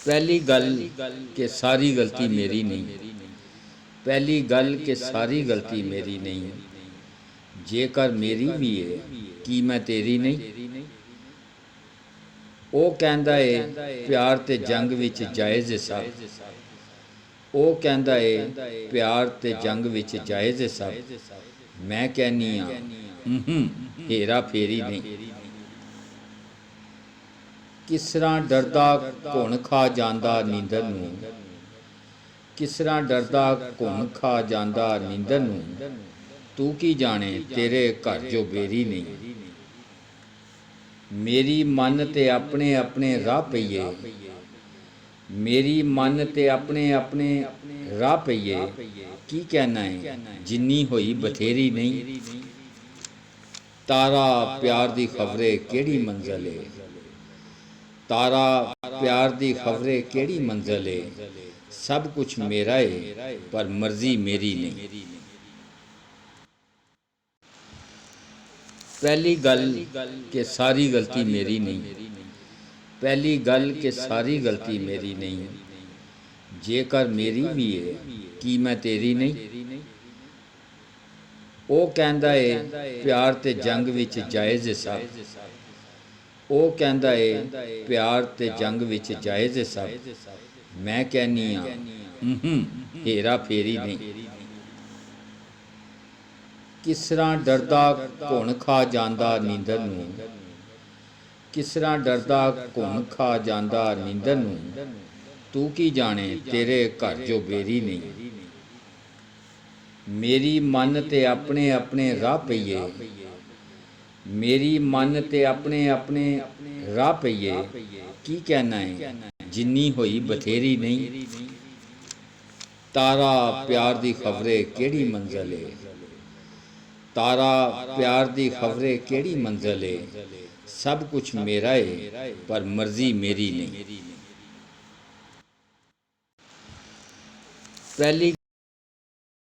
पहली गल कि सारी गलती मेरी नहीं। पहली गल कि सारी गलती मेरी नहीं। जेकर मेरी भी है कि मैं तेरी नहीं। ਉਹ ਕਹਿੰਦਾ ਏ ਪਿਆਰ ਤੇ ਜੰਗ ਵਿੱਚ ਜਾਇਜ਼ ਏ ਸਭ। ਉਹ ਕਹਿੰਦਾ ਏ ਪਿਆਰ ਤੇ ਜੰਗ ਵਿੱਚ ਜਾਇਜ਼ ਏ ਸਭ। ਮੈਂ ਕਹਿੰਨੀ ਆ ਹੇਰਾ ਫੇਰੀ ਨਹੀਂ। ਕਿਸ ਤਰ੍ਹਾਂ ਡਰਦਾ ਘੁਣ ਖਾ ਜਾਂਦਾ ਨੀਂਦਰ ਨੂੰ। ਕਿਸ ਤਰ੍ਹਾਂ ਡਰਦਾ ਘੁਣ ਖਾ ਜਾਂਦਾ ਨੀਂਦਰ ਨੂੰ। ਤੂੰ ਕੀ ਜਾਣੇ ਤੇਰੇ ਘਰ ਜੋ ਬੇਰੀ ਨਹੀਂ। मेरी मन ते अपने अपने राह पईए। मेरी मन ते अपने अपने राह पईए। की कहना है जिन्नी होई बथेरी नहीं। तारा प्यार दी खबरे केड़ी मंजिल है। तारा प्यार दी खबरे केड़ी मंजिल है। सब कुछ मेरा है पर मर्जी मेरी नहीं। पहली गल कि सारी गलती मेरी नहीं। पहली गल कि सारी गलती मेरी नहीं। जेकर मेरी भी है कि मैं तेरी नहीं। ਉਹ ਕਹਿੰਦਾ ਏ ਪਿਆਰ ਤੇ ਜੰਗ ਵਿੱਚ ਜਾਇਜ਼ ਏ ਸਭ। ਉਹ ਕਹਿੰਦਾ ਏ ਪਿਆਰ ਤੇ ਜੰਗ ਵਿੱਚ ਜਾਇਜ਼ ਏ ਸਭ। ਮੈਂ ਕਹਿੰਨੀ ਆ ਹੇਰਾ ਫੇਰੀ ਨਹੀਂ। किस तरह डरदा घुण खा जांदा नींदर नूं। किस तरह डरदा घुण खा जांदा नींदर नूं। तू की जाने तेरे घर जो बेरी नहीं। मेरी मन ते अपने अपने राह पईए। मेरी मन ते अपने अपने राह पईए। की कहना है जिन्नी होई बथेरी नहीं। तारा प्यार दी खबरे केड़ी मंजिल है। तारा प्यार दी खबरे केड़ी मंजिल है। सब कुछ मेरा है पर मर्जी मेरी नहीं। पहली